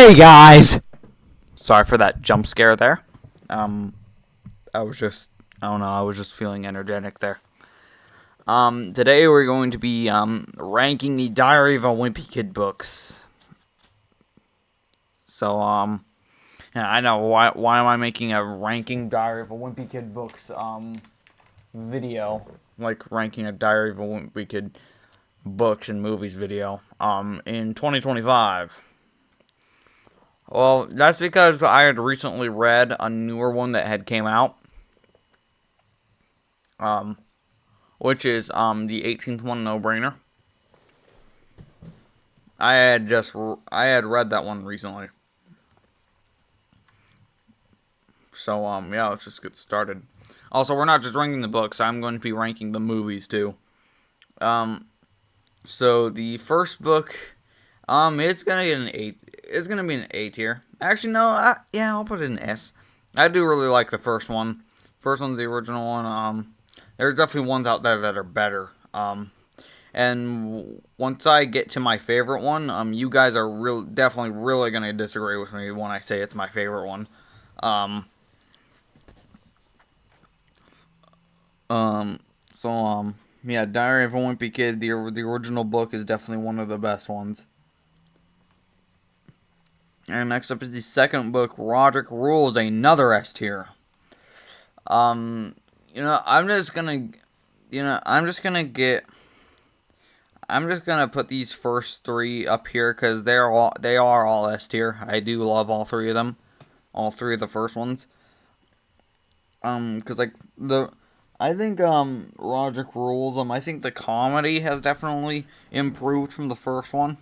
Hey guys! Sorry for that jump scare there. I was just, I don't know, I was just feeling energetic there. Today we're going to be, ranking the Diary of a Wimpy Kid books. So, yeah, I know, why am I making a ranking Diary of a Wimpy Kid books, video? Like, ranking a Diary of a Wimpy Kid books and movies video, in 2025. Well, that's because I had recently read a newer one that had came out, um, which is the 18th one, No Brainer. I had read that one recently, so yeah, let's just get started. Also, we're not just ranking the books; I'm going to be ranking the movies too. So the first book, it's gonna get an 8. It's gonna be an A tier. Actually, no, yeah, I'll put it in S. I do really like the first one. First one's the original one. There's definitely ones out there that are better. And once I get to my favorite one, you guys are definitely really gonna disagree with me when I say it's my favorite one. Um, yeah, Diary of a Wimpy Kid, the original book is definitely one of the best ones. And next up is the second book, Roderick Rules, another S tier. Um, I'm just gonna, I'm just gonna put these first three up here because they are all S tier. I do love all three of them, all three of the first ones. Because I think Roderick Rules. I think the comedy has definitely improved from the first one.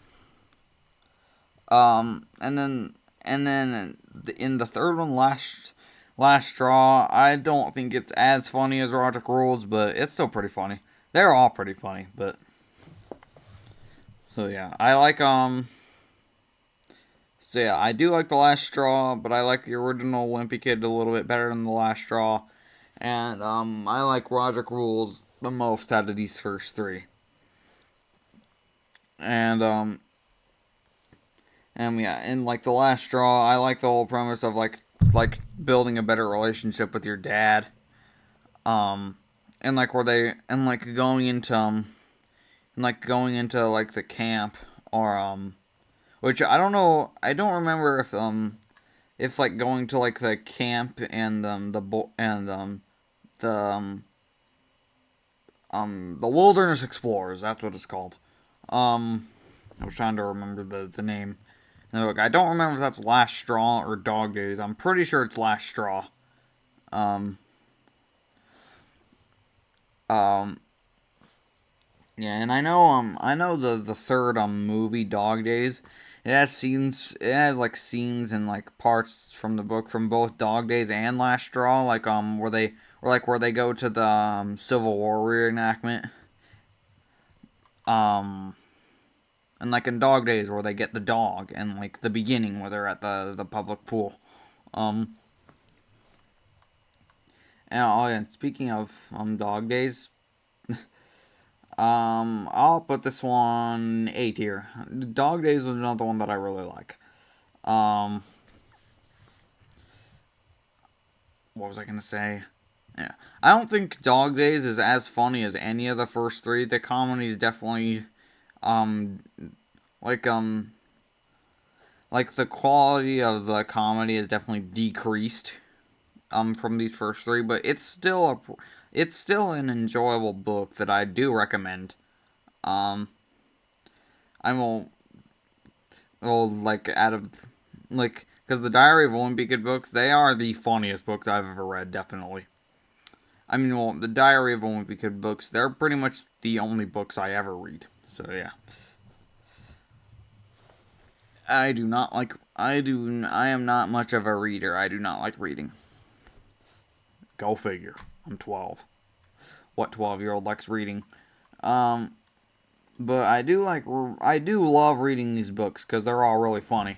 And then in the third one, Last Straw, I don't think it's as funny as Roderick Rules, but it's still pretty funny. They're all pretty funny, but so yeah, I do like The Last Straw, but I like the original Wimpy Kid a little bit better than The Last Straw. And I like Roderick Rules the most out of these first three. And yeah, and like The Last Straw, I like the whole premise of like building a better relationship with your dad. And like where they and like going into like the camp, or which I don't know, I don't remember if like going to like the camp and the the Wilderness Explorers, that's what it's called. I was trying to remember the name. Now, look, I don't remember if that's Last Straw or Dog Days. I'm pretty sure it's Last Straw. Um, um, yeah, and I know the third movie, Dog Days. It has scenes. It has like scenes and like parts from the book from both Dog Days and Last Straw, like where they go to the Civil War reenactment. Um, and like in Dog Days where they get the dog, and like the beginning where they're at the public pool. Um, and speaking of Dog Days, I'll put this one A tier. Dog Days is another one that I really like. Um, what was I gonna say? Yeah, I don't think Dog Days is as funny as any of the first three. The comedy is definitely, um, like like the quality of the comedy is definitely decreased, from these first three, but it's still an enjoyable book that I do recommend. Um, I will like out of like because the Diary of Wimpy Kid books, they are the funniest books I've ever read, definitely. I mean, well, the Diary of Wimpy Kid books, they're pretty much the only books I ever read. So yeah, I am not much of a reader. I do not like reading. Go figure. I'm 12. What 12-year-old likes reading? Um, but I do love reading these books because they're all really funny.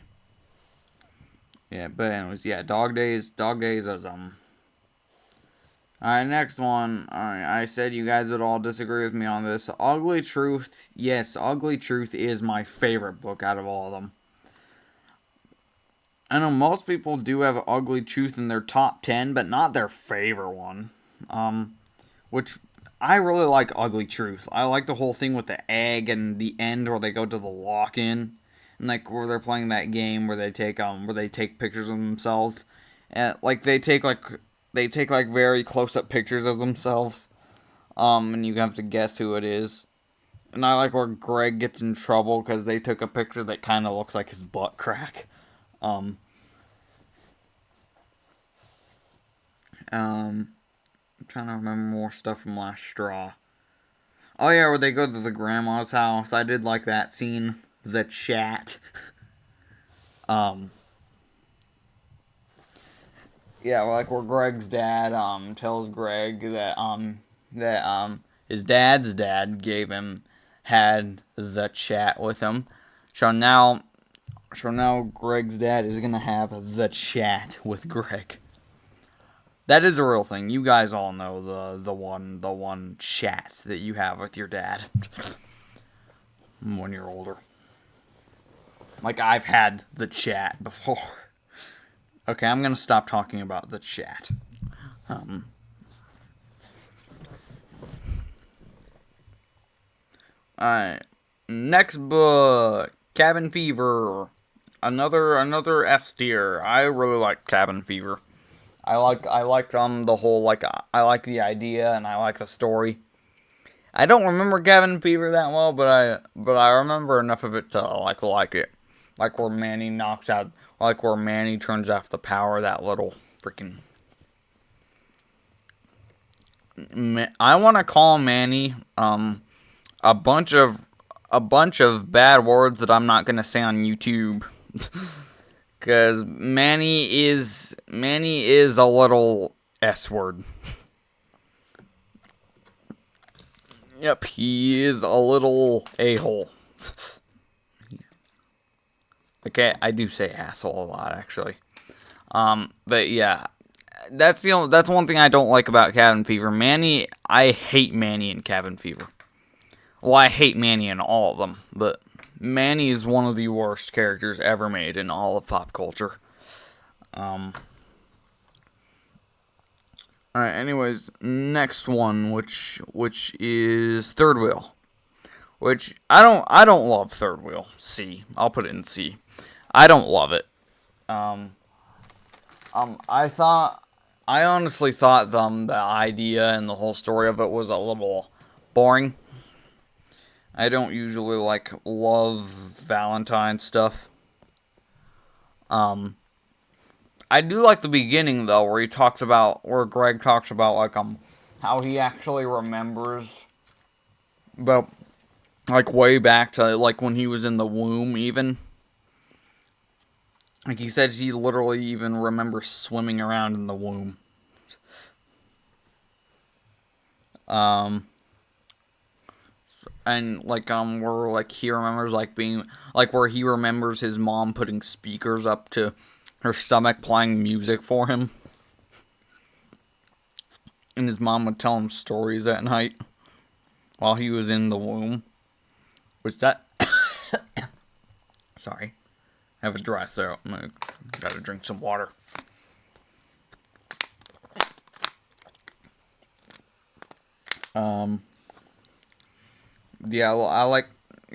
Yeah, but anyways, yeah, Dog Days is Alright, next one. Alright, I said you guys would all disagree with me on this. Ugly Truth. Yes, Ugly Truth is my favorite book out of all of them. I know most people do have Ugly Truth in their top 10, but not their favorite one. Which I really like Ugly Truth. I like the whole thing with the egg and the end where they go to the lock-in, and like where they're playing that game where they take pictures of themselves, and like they take like very close-up pictures of themselves, and you have to guess who it is. And I like where Greg gets in trouble because they took a picture that kind of looks like his butt crack. Um, I'm trying to remember more stuff from Last Straw. Oh yeah, where they go to the grandma's house. I did like that scene. The chat. Um, yeah, like where Greg's dad tells Greg that his dad's dad had the chat with him. So now Greg's dad is gonna have the chat with Greg. That is a real thing. You guys all know the one chat that you have with your dad when you're older. Like I've had the chat before. Okay, I'm gonna stop talking about the chat. Alright. Next book. Cabin Fever. Another S tier. I really like Cabin Fever. I like the whole I like the idea and I like the story. I don't remember Cabin Fever that well, but I remember enough of it to like it. Like where Manny knocks out, like where Manny turns off the power. That little freaking. I want to call Manny a bunch of bad words that I'm not gonna say on YouTube. Cause Manny is a little S word. Yep, he is a little a-hole. Okay, I do say asshole a lot actually. But yeah, that's one thing I don't like about Cabin Fever. Manny, I hate Manny in Cabin Fever. Well, I hate Manny in all of them, but Manny is one of the worst characters ever made in all of pop culture. Alright, anyways, next one, which is Third Wheel. Which I don't love Third Wheel. C. I'll put it in C. I don't love it. I honestly thought the idea and the whole story of it was a little boring. I don't usually love Valentine stuff. I do like the beginning though, where Greg talks about how he actually remembers, but way back to when he was in the womb even. Like he says he literally even remembers swimming around in the womb. And where he remembers being where he remembers his mom putting speakers up to her stomach playing music for him. And his mom would tell him stories at night while he was in the womb. Which that sorry. I have a dry throat. I gotta drink some water.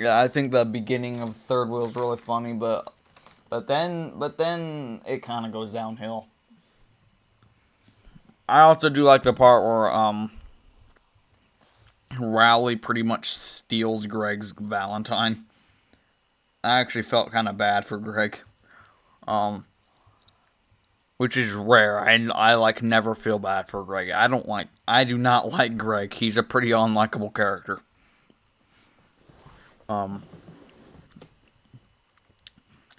I think the beginning of Third Wheel is really funny, but then it kind of goes downhill. I also do like the part where Rowley pretty much steals Greg's Valentine. I actually felt kind of bad for Greg. Which is rare. I never feel bad for Greg. I do not like Greg. He's a pretty unlikable character. Alright,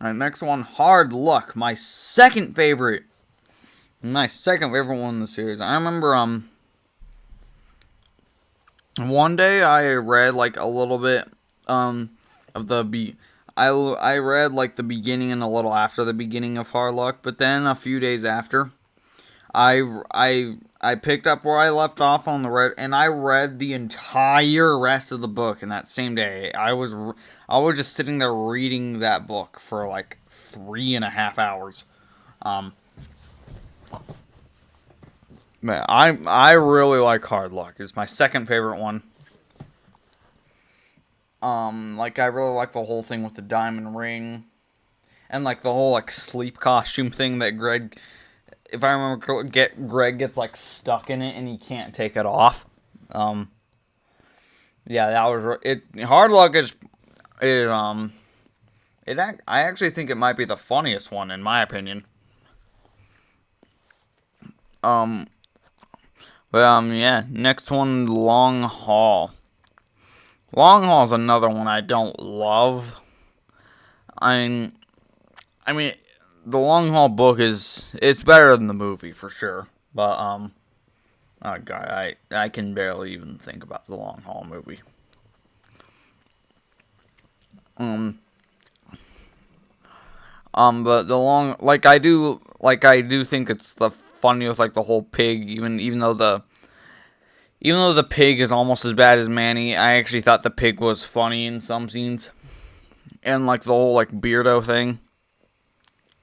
next one, Hard Luck. My second favorite one in the series. I remember one day I read a little bit of I read the beginning and a little after the beginning of Hard Luck, but then a few days after I picked up where I left off on the red, and I read the entire rest of the book in that same day. I was just sitting there reading that book for like 3.5 hours. Um, Man, I really like Hard Luck. It's my second favorite one. Like I really like the whole thing with the diamond ring, and like the whole like sleep costume thing that Greg, if I remember, Greg gets like stuck in it and he can't take it off. Um, yeah, that was it. Hard Luck is I actually think it might be the funniest one in my opinion. Um, yeah. Next one, Long Haul. Long Haul is another one I don't love. I mean, I mean, the Long Haul book it's better than the movie for sure. But oh god, I can barely even think about the Long Haul movie. Um, but the long I do think it's the funny with like the whole pig, even though the pig is almost as bad as Manny. I actually thought the pig was funny in some scenes, and like the whole like beardo thing,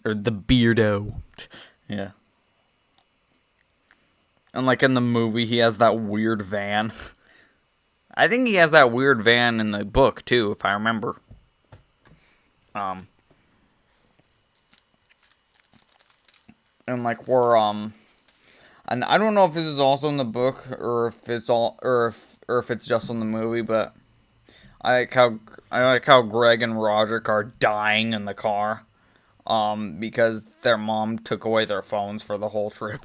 or the beardo, yeah. And like in the movie, he has that weird van. I think he has that weird van in the book too, if I remember. Um, and like we're and I don't know if this is also in the book or if it's all or if it's just in the movie, but I like how Greg and Roderick are dying in the car, because their mom took away their phones for the whole trip.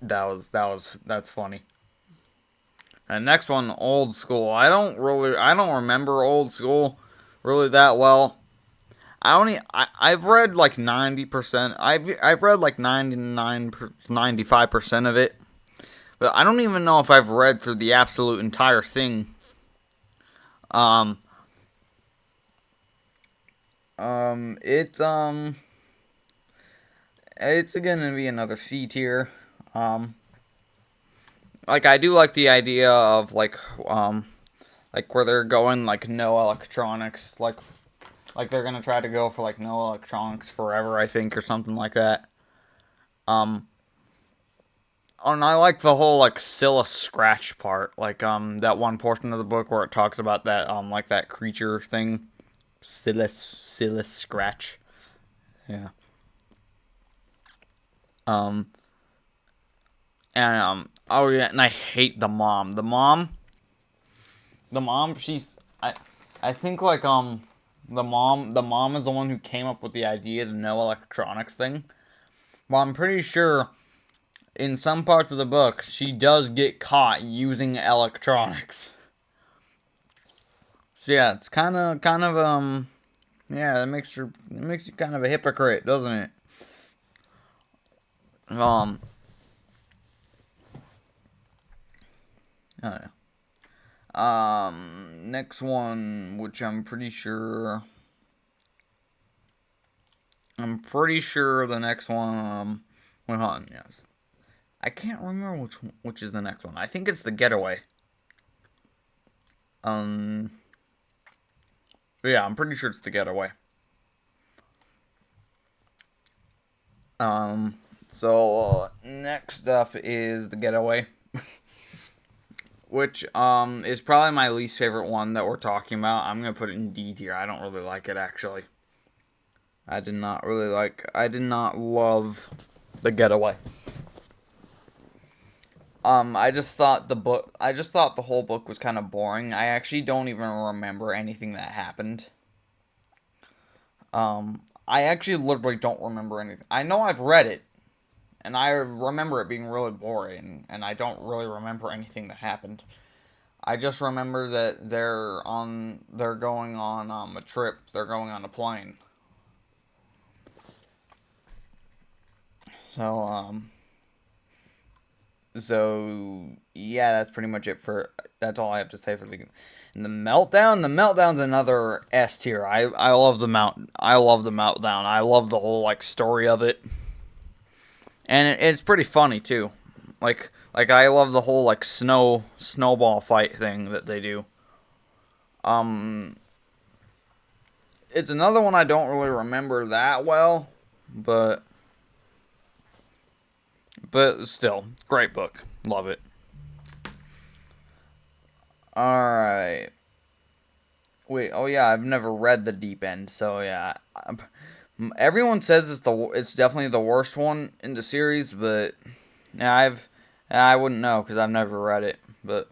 That's funny. And next one, Old School. I don't remember Old School really that well. I've read like 90%. I've read like 95% of it. But I don't even know if I've read through the absolute entire thing. Um um it's um it's gonna be another C tier. Um like I do like the idea of like where they're going like no electronics, like they're gonna try to go for like no electronics forever, I think, or something like that. Um, and I like the whole like Scylla scratch part, like that one portion of the book where it talks about that like that creature thing, Scylla scratch. Yeah. Um, and oh yeah, and I hate the mom. The mom, I think like the mom is the one who came up with the idea of the no electronics thing. Well, I'm pretty sure in some parts of the book she does get caught using electronics. So yeah, it's kind of yeah, it makes you kind of a hypocrite, doesn't it? Um I next one, which I'm pretty sure the next one wait, hold on, yes. I can't remember which is the next one. I think it's The Getaway. Um, yeah, I'm pretty sure it's The Getaway. So next up is The Getaway, which is probably my least favorite one that we're talking about. I'm gonna put it in D tier. I don't really like it actually. I did not love The Getaway. I just thought the whole book was kind of boring. I actually don't even remember anything that happened. I actually literally don't remember anything. I know I've read it, and I remember it being really boring, and I don't really remember anything that happened. I just remember that they're going on a trip. They're going on a plane. So yeah, that's pretty much it for. That's all I have to say for the. And the meltdown. The meltdown's another S tier. I love the meltdown. I love the whole like story of it. and it's pretty funny too. Like I love the whole like snowball fight thing that they do. Um, it's another one I don't really remember that well, but still, great book. Love it. All right. Wait. Oh yeah, I've never read The Deep End, so yeah. Everyone says it's definitely the worst one in the series, but yeah, I wouldn't know because I've never read it. But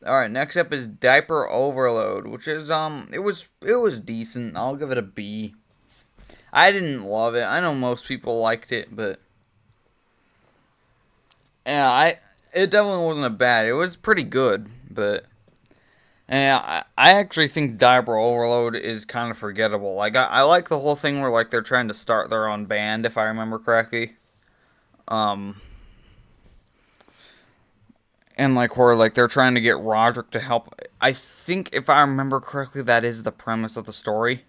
all right, next up is Diaper Overload, which is it was decent. I'll give it a B. I didn't love it. I know most people liked it, but yeah, it definitely wasn't a bad. It was pretty good, but yeah, I actually think Diaper Overload is kind of forgettable. Like I like the whole thing where like they're trying to start their own band, if I remember correctly. Um, and like where like they're trying to get Roderick to help. I think if I remember correctly, that is the premise of the story.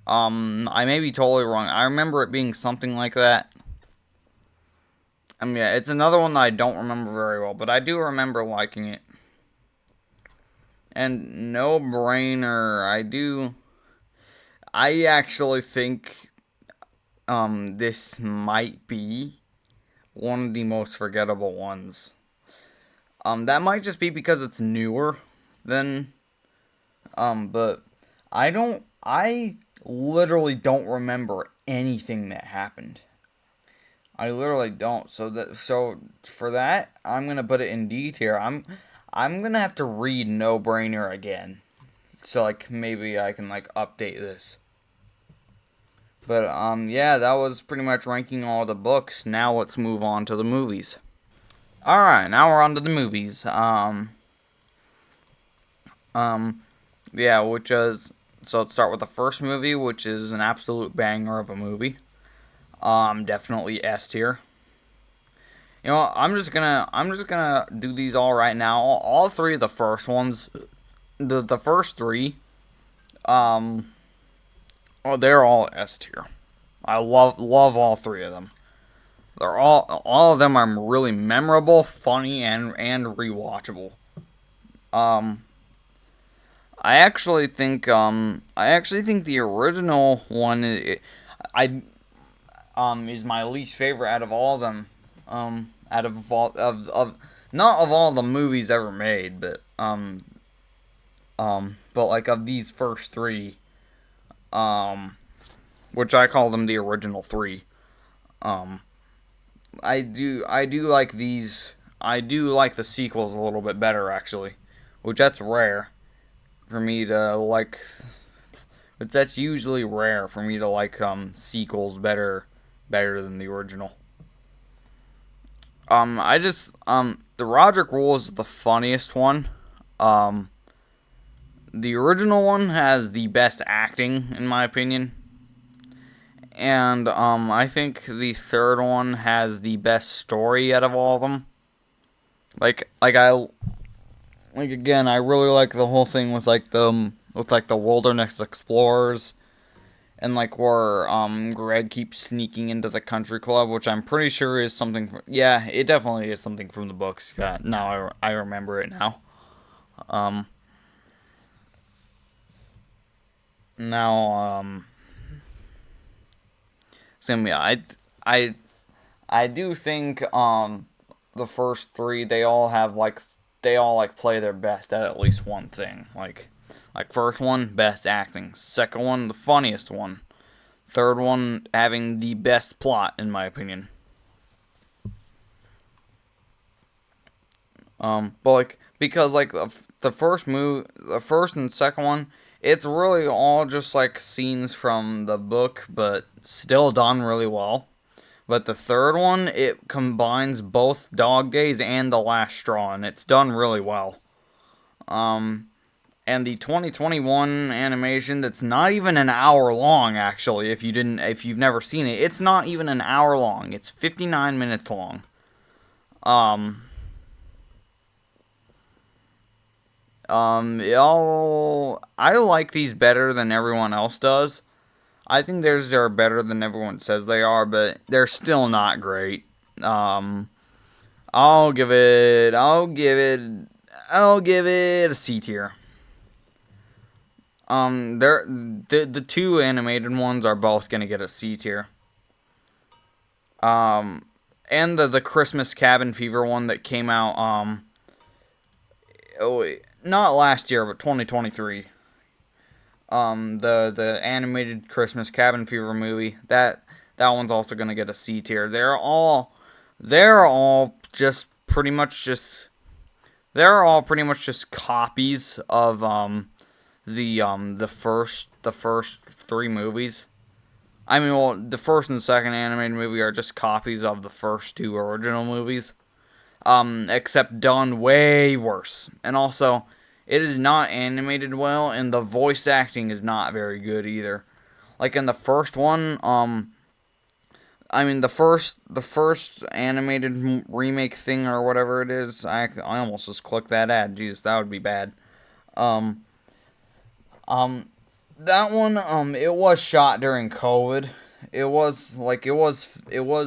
I may be totally wrong. I remember it being something like that. I mean, yeah, it's another one that I don't remember very well, but I do remember liking it. And No Brainer, I do. I actually think this might be one of the most forgettable ones. That might just be because it's newer than but I literally don't remember anything that happened. I literally don't. So for that, I'm gonna put it in D tier. I'm gonna have to read No Brainer again. So like maybe I can like update this. But yeah, that was pretty much ranking all the books. Now let's move on to the movies. All right, now we're on to the movies. Um yeah, which is so let's start with the first movie, which is an absolute banger of a movie. Definitely S tier. You know, I'm just gonna do these all right now. All three of the first ones, the first three, um, oh, they're all S tier. I love all three of them. They're all of them are really memorable, funny, and rewatchable. Um, I actually think the original one I is my least favorite out of all of them. Out of all of not of all the movies ever made, but like of these first three, um, which I call them the original three. Um, I do like these. I do like the sequels a little bit better actually, which that's rare for me to like. But that's usually rare for me to like sequels better than the original. I just the Roderick Rule is the funniest one. Um, the original one has the best acting in my opinion, and I think the third one has the best story out of all of them. Like again, I really like the whole thing with the wilderness explorers and like where Greg keeps sneaking into the country club, which I'm pretty sure is something from, yeah, it definitely is something from the books. Yeah, now I remember it now. Um now so yeah, I I do think the first three they all play their best at least one thing. Like first one, best acting. Second one, the funniest one. Third one having the best plot in my opinion. But like because like the first and second one, it's really all just like scenes from the book, but still done really well. But the third one, it combines both Dog Days and The Last Straw, and it's done really well. Um, and the 2021 animation that's not even an hour long actually if you've never seen it, it's not even an hour long, it's 59 minutes long. um y'all, I like these better than everyone else does. I think theirs are better than everyone says they are, but they're still not great. Um, I'll give it. I'll give it a C tier. The two animated ones are both gonna get a C tier. Um, and the Christmas Cabin Fever one that came out not last year but 2023. The animated Christmas Cabin Fever movie, that one's also gonna get a C tier. They're all just pretty much just they're all pretty much just copies of the first three movies. I mean, well, the first and second animated movie are just copies of the first two original movies, except done way worse. And also, it is not animated well, and the voice acting is not very good either. Like in the first one, I mean the first animated remake thing or whatever it is. I almost just clicked that ad. Jeez, that would be bad. Um, um, that one, it was shot during COVID. It was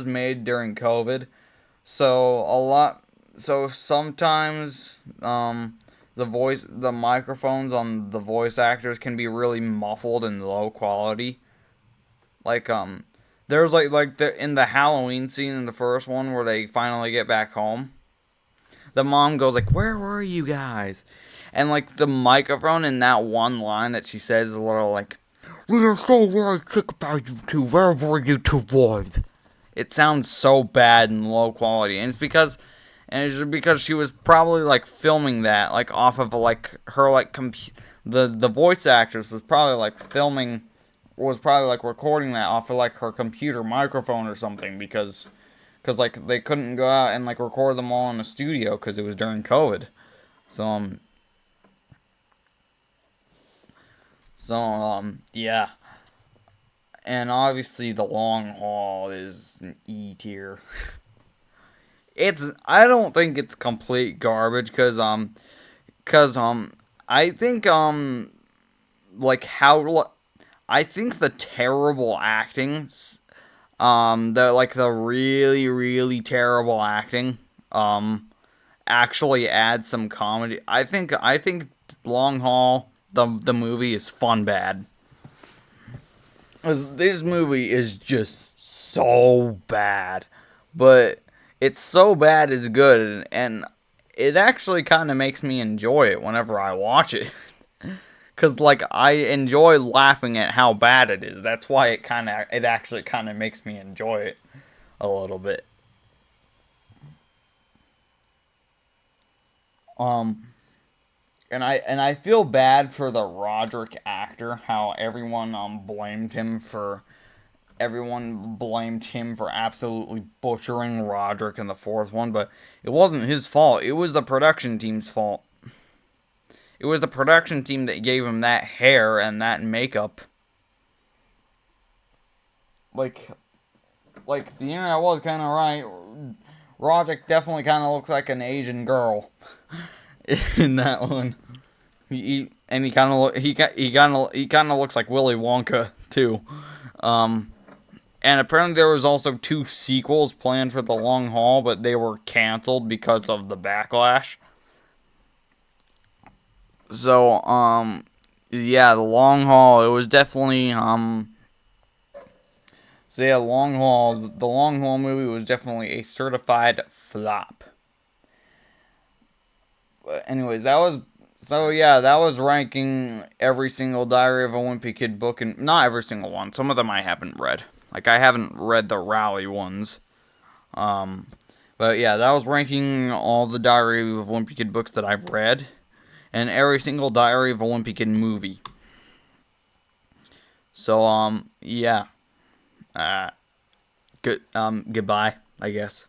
made during COVID. So a lot. So sometimes, the microphones on the voice actors can be really muffled and low quality. Like, there's in the Halloween scene in the first one where they finally get back home. The mom goes like, "Where were you guys?" And like the microphone in that one line that she says is a little like, "We are so very sick about you two. Where were you two boys?" It sounds so bad and low quality, and it's because she was probably like filming that like off of like her like the voice actress was probably like recording that off of like her computer microphone or something because like they couldn't go out and like record them all in the studio because it was during COVID. So yeah, and obviously the long haul is an E tier. I don't think it's complete garbage because I think like how I think the terrible acting, the really really terrible acting actually adds some comedy. I think Long Haul, the movie, is fun bad. This movie is just so bad, but it's so bad it's good, and it actually kind of makes me enjoy it whenever I watch it. Cause like I enjoy laughing at how bad it is. That's why it actually kind of makes me enjoy it a little bit. Um, and I feel bad for the Roderick actor. How everyone blamed him for absolutely butchering Roderick in the fourth one, but it wasn't his fault. It was the production team's fault. It was the production team that gave him that hair and that makeup. Like, the internet was kind of right. Roderick definitely kind of looks like an Asian girl in that one. And he kind of he kind of looks like Willy Wonka too. Um, and apparently there was also two sequels planned for the Long Haul, but they were canceled because of the backlash. So yeah, the Long Haul, it was definitely so yeah, the Long Haul movie was definitely a certified flop. But anyways, that was ranking every single Diary of a Wimpy Kid book, and not every single one. Some of them I haven't read. Like I haven't read the Rally ones. Um, but yeah, that was ranking all the Diary of a Wimpy Kid books that I've read, and every single Diary of a Wimpy Kid movie. So yeah, uh, goodbye, I guess.